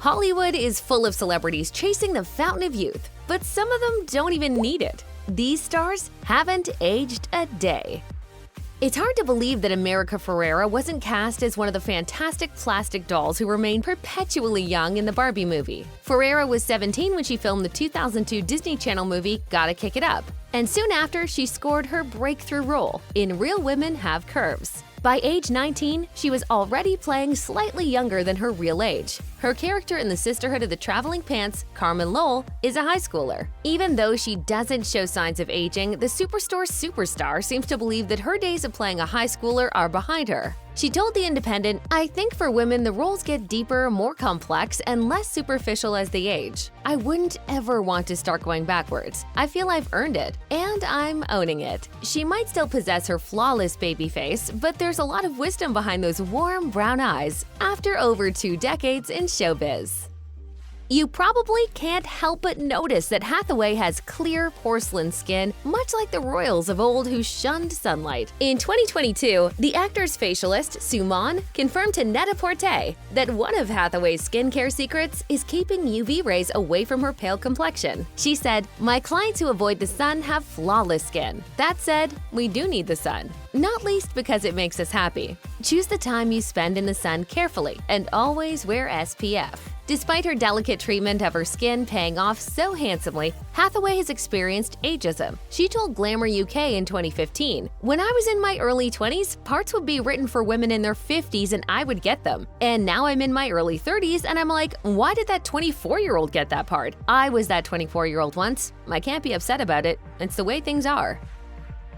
Hollywood is full of celebrities chasing the fountain of youth, but some of them don't even need it. These stars haven't aged a day. It's hard to believe that America Ferrera wasn't cast as one of the fantastic plastic dolls who remain perpetually young in the Barbie movie. Ferrera was 17 when she filmed the 2002 Disney Channel movie Gotta Kick It Up, and soon after she scored her breakthrough role in Real Women Have Curves. By age 19, she was already playing slightly younger than her real age. Her character in the Sisterhood of the Traveling Pants, Carmen Lowell, is a high schooler. Even though she doesn't show signs of aging, the Superstore superstar seems to believe that her days of playing a high schooler are behind her. She told The Independent, "I think for women, the roles get deeper, more complex, and less superficial as they age. I wouldn't ever want to start going backwards. I feel I've earned it, and I'm owning it." She might still possess her flawless baby face, but there's a lot of wisdom behind those warm brown eyes after over 2 decades in showbiz. You probably can't help but notice that Hathaway has clear porcelain skin, much like the royals of old who shunned sunlight. In 2022, the actor's facialist, Suman, confirmed to Net-a-Porter that one of Hathaway's skincare secrets is keeping UV rays away from her pale complexion. She said, "My clients who avoid the sun have flawless skin. That said, we do need the sun, not least because it makes us happy. Choose the time you spend in the sun carefully and always wear SPF." Despite her delicate treatment of her skin paying off so handsomely, Hathaway has experienced ageism. She told Glamour UK in 2015, "When I was in my early 20s, parts would be written for women in their 50s and I would get them. And now I'm in my early 30s and I'm like, why did that 24-year-old get that part? I was that 24-year-old once. I can't be upset about it. It's the way things are."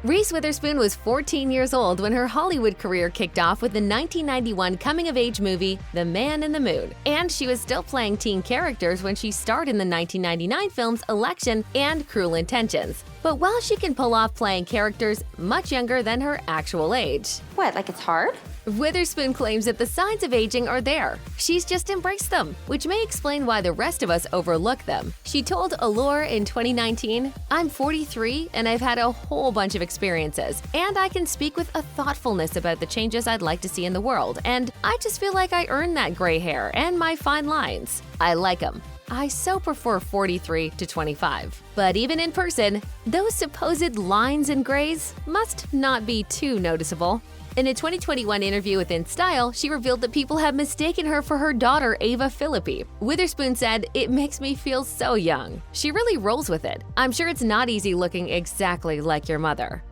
Reese Witherspoon was 14 years old when her Hollywood career kicked off with the 1991 coming-of-age movie The Man in the Moon, and she was still playing teen characters when she starred in the 1999 films Election and Cruel Intentions. But while she can pull off playing characters much younger than her actual age, What, like it's hard? Witherspoon claims that the signs of aging are there. She's just embraced them, which may explain why the rest of us overlook them. She told Allure in 2019, "I'm 43 and I've had a whole bunch of experiences, and I can speak with a thoughtfulness about the changes I'd like to see in the world, and I just feel like I earned that gray hair and my fine lines. I like them. I so prefer 43 to 25. But even in person, those supposed lines and grays must not be too noticeable." In a 2021 interview with InStyle, she revealed that people have mistaken her for her daughter, Ava Philippi. Witherspoon said, "It makes me feel so young." She really rolls with it. "I'm sure it's not easy looking exactly like your mother."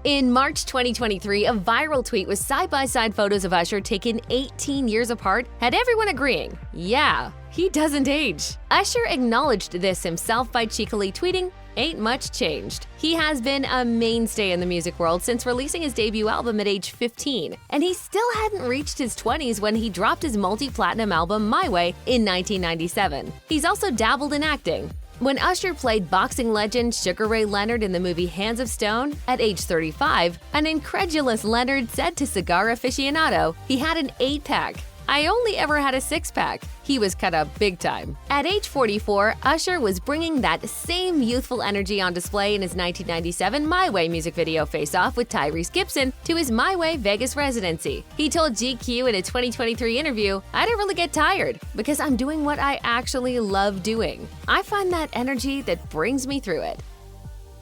In March 2023, a viral tweet with side-by-side photos of Usher taken 18 years apart had everyone agreeing, yeah, he doesn't age. Usher acknowledged this himself by cheekily tweeting, "Ain't much changed." He has been a mainstay in the music world since releasing his debut album at age 15, and he still hadn't reached his 20s when he dropped his multi-platinum album My Way in 1997. He's also dabbled in acting. When Usher played boxing legend Sugar Ray Leonard in the movie Hands of Stone at age 35, an incredulous Leonard said to Cigar Aficionado he had an 8-pack. "I only ever had a 6-pack. He was cut up big time. At age 44, Usher was bringing that same youthful energy on display in his 1997 My Way music video Face-Off with Tyrese Gibson to his My Way Vegas residency. He told GQ in a 2023 interview, "I don't really get tired because I'm doing what I actually love doing. I find that energy that brings me through it."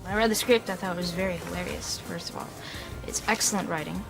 When I read the script, I thought it was very hilarious, first of all. It's excellent writing.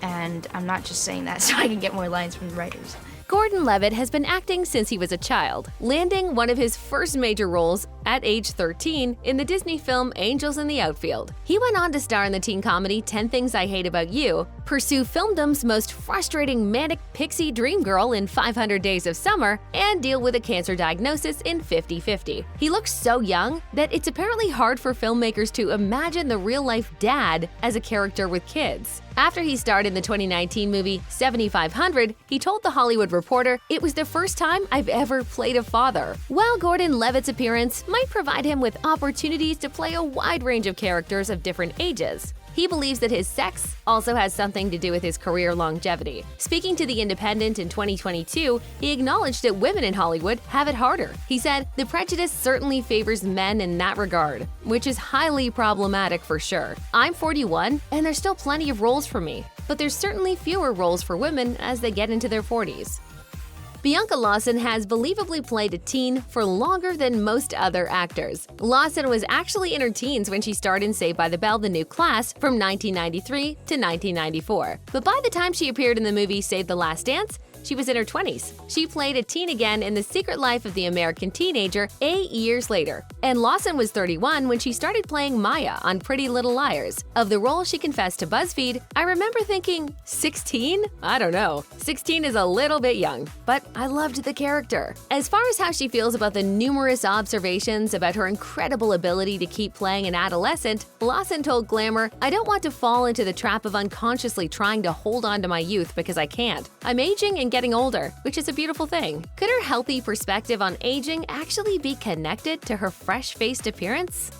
And I'm not just saying that so I can get more lines from the writers. Gordon-Levitt has been acting since he was a child, landing one of his first major roles at age 13 in the Disney film Angels in the Outfield. He went on to star in the teen comedy 10 Things I Hate About You, pursue filmdom's most frustrating manic pixie dream girl in 500 Days of Summer, and deal with a cancer diagnosis in 50-50. He looks so young that it's apparently hard for filmmakers to imagine the real-life dad as a character with kids. After he starred in the 2019 movie 7500, he told The Hollywood Reporter, "It was the first time I've ever played a father." While Gordon-Levitt's appearance might provide him with opportunities to play a wide range of characters of different ages, he believes that his sex also has something to do with his career longevity. Speaking to The Independent in 2022, he acknowledged that women in Hollywood have it harder. He said, "The prejudice certainly favors men in that regard, which is highly problematic for sure. I'm 41, and there's still plenty of roles for me, but there's certainly fewer roles for women as they get into their 40s." Bianca Lawson has believably played a teen for longer than most other actors. Lawson was actually in her teens when she starred in Saved by the Bell: The New Class from 1993 to 1994. But by the time she appeared in the movie Save the Last Dance, she was in her 20s. She played a teen again in The Secret Life of the American Teenager 8 years later. And Lawson was 31 when she started playing Maya on Pretty Little Liars. Of the role she confessed to BuzzFeed, "I remember thinking, 16? I don't know. 16 is a little bit young, but I loved the character." As far as how she feels about the numerous observations about her incredible ability to keep playing an adolescent, Lawson told Glamour, "I don't want to fall into the trap of unconsciously trying to hold on to my youth because I can't. I'm aging and getting older, which is a beautiful thing." Could her healthy perspective on aging actually be connected to her fresh-faced appearance?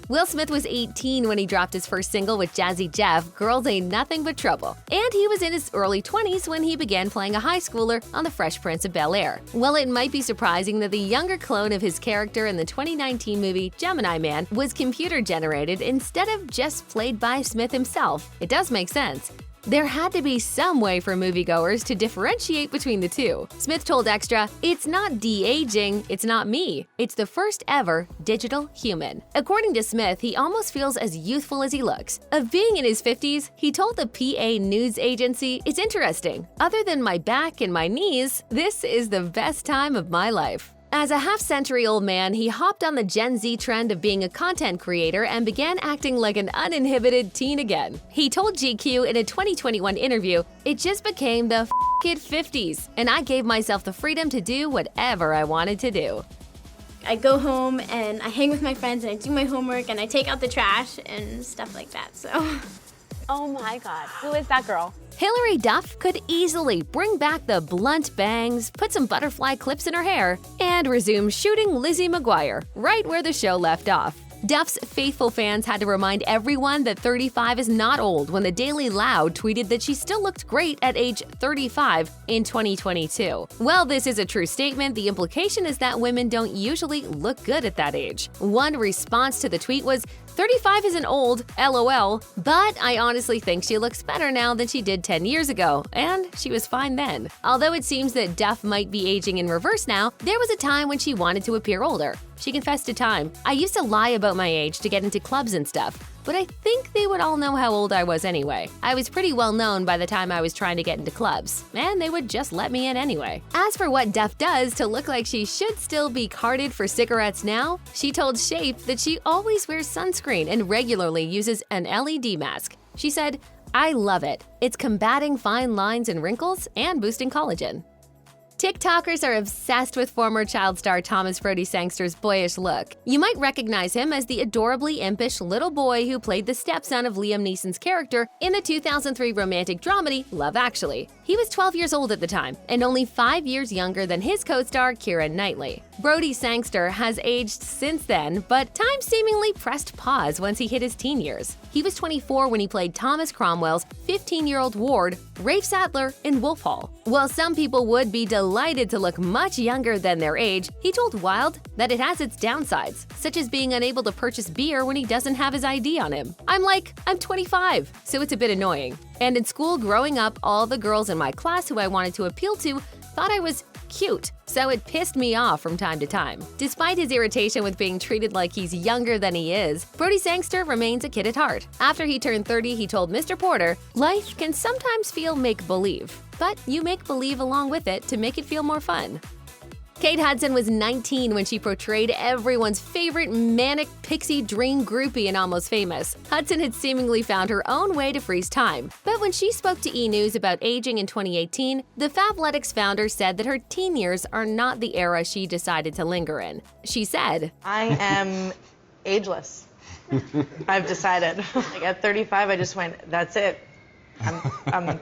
Will Smith was 18 when he dropped his first single with Jazzy Jeff, Girls Ain't Nothing But Trouble. And he was in his early 20s when he began playing a high schooler on The Fresh Prince of Bel-Air. While it might be surprising that the younger clone of his character in the 2019 movie Gemini Man was computer-generated instead of just played by Smith himself, it does make sense. There had to be some way for moviegoers to differentiate between the two. Smith told Extra, "It's not de-aging, it's not me. It's the first ever digital human." According to Smith, he almost feels as youthful as he looks. Of being in his 50s, he told the PA news agency, "It's interesting. Other than my back and my knees, this is the best time of my life." As a half-century-old man, he hopped on the Gen Z trend of being a content creator and began acting like an uninhibited teen again. He told GQ in a 2021 interview, "It just became the f***ing 50s, and I gave myself the freedom to do whatever I wanted to do." I go home and I hang with my friends and I do my homework and I take out the trash and stuff like that, so. Oh my God, who is that girl? Hilary Duff could easily bring back the blunt bangs, put some butterfly clips in her hair, and resume shooting Lizzie McGuire right where the show left off. Duff's faithful fans had to remind everyone that 35 is not old when the Daily Loud tweeted that she still looked great at age 35 in 2022. While this is a true statement, the implication is that women don't usually look good at that age. One response to the tweet was, "35 isn't old, LOL, but I honestly think she looks better now than she did 10 years ago, and she was fine then." Although it seems that Duff might be aging in reverse now, there was a time when she wanted to appear older. She confessed to Time, "I used to lie about my age to get into clubs and stuff, but I think they would all know how old I was anyway. I was pretty well known by the time I was trying to get into clubs, and they would just let me in anyway." As for what Duff does to look like she should still be carded for cigarettes now, she told Shape that she always wears sunscreen and regularly uses an LED mask. She said, "I love it. It's combating fine lines and wrinkles and boosting collagen." TikTokers are obsessed with former child star Thomas Brodie-Sangster's boyish look. You might recognize him as the adorably impish little boy who played the stepson of Liam Neeson's character in the 2003 romantic dramedy Love Actually. He was 12 years old at the time, and only 5 years younger than his co-star Keira Knightley. Brodie-Sangster has aged since then, but time seemingly pressed pause once he hit his teen years. He was 24 when he played Thomas Cromwell's 15-year-old ward, Rafe Sadler, in Wolf Hall. While some people would be delighted to look much younger than their age, he told Wild that it has its downsides, such as being unable to purchase beer when he doesn't have his ID on him. I'm 25, so it's a bit annoying. And in school growing up, all the girls in my class who I wanted to appeal to thought I was cute, so it pissed me off from time to time. Despite his irritation with being treated like he's younger than he is, Brodie-Sangster remains a kid at heart. After he turned 30, he told Mr. Porter, "Life can sometimes feel make-believe, but you make believe along with it to make it feel more fun." Kate Hudson was 19 when she portrayed everyone's favorite manic pixie dream groupie in Almost Famous. Hudson had seemingly found her own way to freeze time. But when she spoke to E! News about aging in 2018, the Fabletics founder said that her teen years are not the era she decided to linger in. She said, "I am ageless. I've decided. Like at 35, I just went, that's it. I'm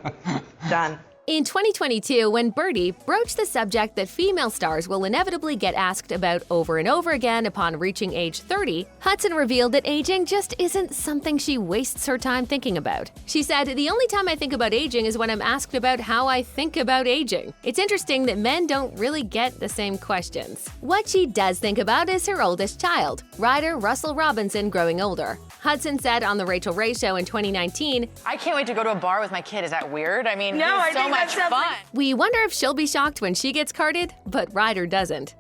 done." In 2022, when Birdie broached the subject that female stars will inevitably get asked about over and over again upon reaching age 30, Hudson revealed that aging just isn't something she wastes her time thinking about. She said, "The only time I think about aging is when I'm asked about how I think about aging. It's interesting that men don't really get the same questions." What she does think about is her oldest child, Ryder Russell Robinson, growing older. Hudson said on The Rachel Ray Show in 2019, "I can't wait to go to a bar with my kid. Is that weird? I mean, No, he's I so think much fun. We wonder if she'll be shocked when she gets carded, but Ryder doesn't.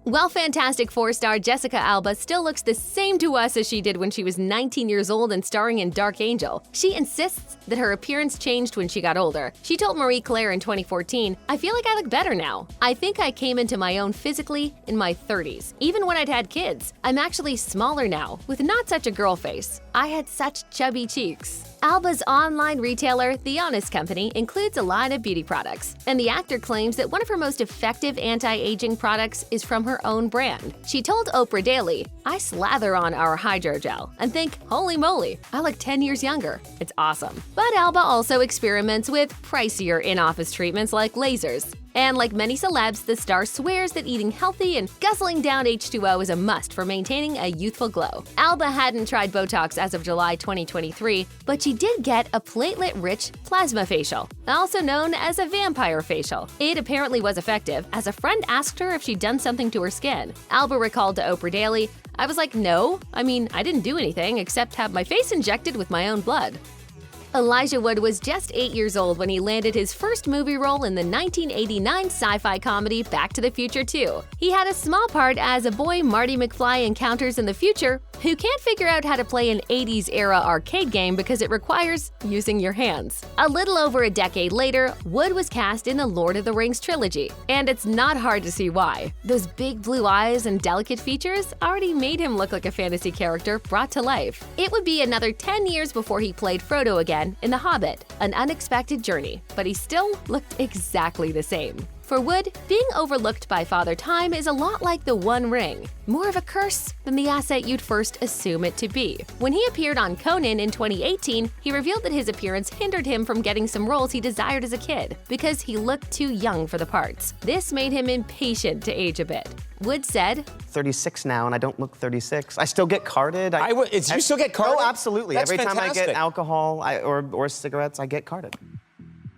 Well, Fantastic Four star Jessica Alba still looks the same to us as she did when she was 19 years old and starring in Dark Angel. She insists that her appearance changed when she got older. She told Marie Claire in 2014, "I feel like I look better now. I think I came into my own physically in my 30s, even when I'd had kids. I'm actually smaller now, with not such a girl face. I had such chubby cheeks." Alba's online retailer, The Honest Company, includes a line of beauty products, and the actor claims that one of her most effective anti-aging products is from her own brand. She told Oprah Daily, "I slather on our hydrogel and think, holy moly, I look 10 years younger. It's awesome." But Alba also experiments with pricier in-office treatments like lasers. And like many celebs, the star swears that eating healthy and guzzling down H2O is a must for maintaining a youthful glow. Alba hadn't tried Botox as of July 2023, but she did get a platelet-rich plasma facial, also known as a vampire facial. It apparently was effective, as a friend asked her if she'd done something to her skin. Alba recalled to Oprah Daily, "I was like, no, I mean, I didn't do anything except have my face injected with my own blood." Elijah Wood was just 8 years old when he landed his first movie role in the 1989 sci-fi comedy Back to the Future 2. He had a small part as a boy Marty McFly encounters in the future who can't figure out how to play an 80s-era arcade game because it requires using your hands. A little over a decade later, Wood was cast in the Lord of the Rings trilogy, and it's not hard to see why. Those big blue eyes and delicate features already made him look like a fantasy character brought to life. It would be another 10 years before he played Frodo again in The Hobbit, an unexpected journey, but he still looked exactly the same. For Wood, being overlooked by Father Time is a lot like the One Ring, more of a curse than the asset you'd first assume it to be. When he appeared on Conan in 2018, he revealed that his appearance hindered him from getting some roles he desired as a kid because he looked too young for the parts. This made him impatient to age a bit. Wood said, 36 now, and I don't look 36. I still get carded. You still get carded? Oh, absolutely. That's Every time I fantastic. get alcohol or cigarettes, I get carded.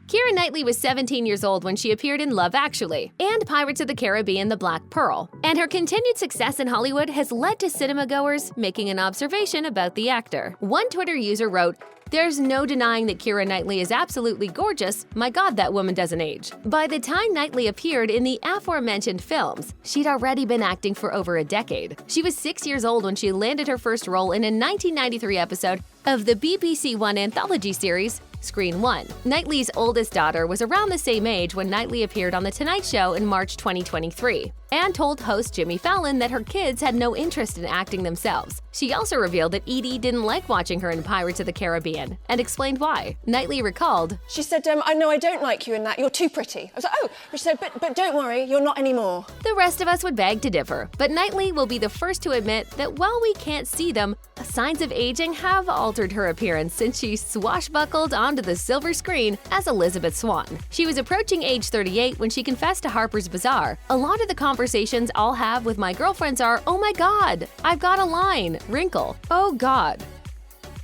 Keira Knightley was 17 years old when she appeared in Love Actually and Pirates of the Caribbean: The Black Pearl, and her continued success in Hollywood has led to cinema-goers making an observation about the actor. One Twitter user wrote, "There's no denying that Keira Knightley is absolutely gorgeous. My God, that woman doesn't age." By the time Knightley appeared in the aforementioned films, she'd already been acting for over a decade. She was 6 years old when she landed her first role in a 1993 episode of the BBC One anthology series, Screen One. Knightley's oldest daughter was around the same age when Knightley appeared on The Tonight Show in March 2023, and told host Jimmy Fallon that her kids had no interest in acting themselves. She also revealed that Edie didn't like watching her in Pirates of the Caribbean, and explained why. Knightley recalled, She said, I know I don't like you in that, you're too pretty. I was like, oh, but she said, but don't worry, you're not anymore. The rest of us would beg to differ, but Knightley will be the first to admit that while we can't see them, signs of aging have altered her appearance since she swashbuckled onto the silver screen as Elizabeth Swann. She was approaching age 38 when she confessed to Harper's Bazaar, "A lot of the conversations I'll have with my girlfriends are, oh my God, I've got a line, wrinkle, oh God."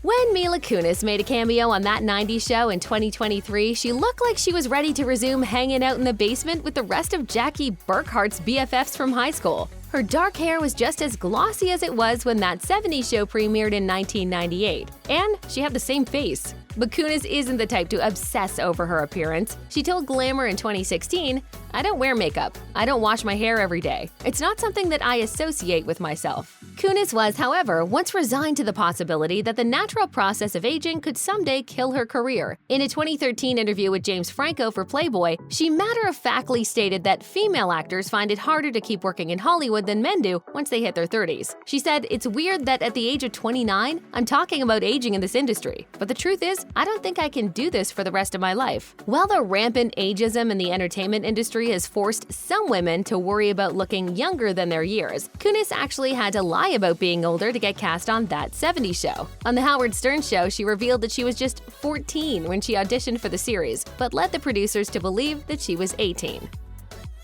When Mila Kunis made a cameo on That 90s Show in 2023, she looked like she was ready to resume hanging out in the basement with the rest of Jackie Burkhart's BFFs from high school. Her dark hair was just as glossy as it was when That 70s Show premiered in 1998, and she had the same face. But Kunis isn't the type to obsess over her appearance. She told Glamour in 2016, "I don't wear makeup. I don't wash my hair every day. It's not something that I associate with myself." Kunis was, however, once resigned to the possibility that the natural process of aging could someday kill her career. In a 2013 interview with James Franco for Playboy, she matter-of-factly stated that female actors find it harder to keep working in Hollywood than men do once they hit their 30s. She said, "It's weird that at the age of 29, I'm talking about aging in this industry. But the truth is, I don't think I can do this for the rest of my life." While the rampant ageism in the entertainment industry has forced some women to worry about looking younger than their years, Kunis actually had to lie about being older to get cast on That 70s Show. On The Howard Stern Show, she revealed that she was just 14 when she auditioned for the series, but led the producers to believe that she was 18.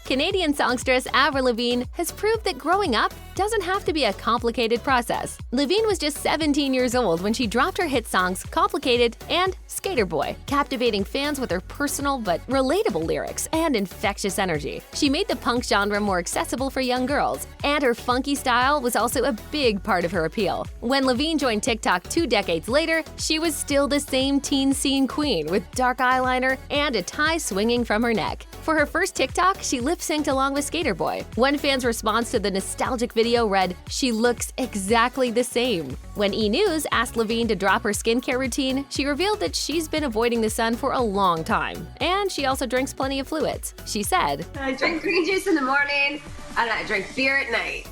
Canadian songstress Avril Lavigne has proved that growing up doesn't have to be a complicated process. Lavigne was just 17 years old when she dropped her hit songs Complicated and Skater Boy, captivating fans with her personal but relatable lyrics and infectious energy. She made the punk genre more accessible for young girls, and her funky style was also a big part of her appeal. When Lavigne joined TikTok 2 decades later, she was still the same teen scene queen with dark eyeliner and a tie swinging from her neck. For her first TikTok, she lip-synced along with Skater Boy. One fan's response to the nostalgic video read, "She looks exactly the same." When E! News asked Lavigne to drop her skincare routine, she revealed that she's been avoiding the sun for a long time, and she also drinks plenty of fluids. She said, I drink green juice in the morning, and I drink beer at night.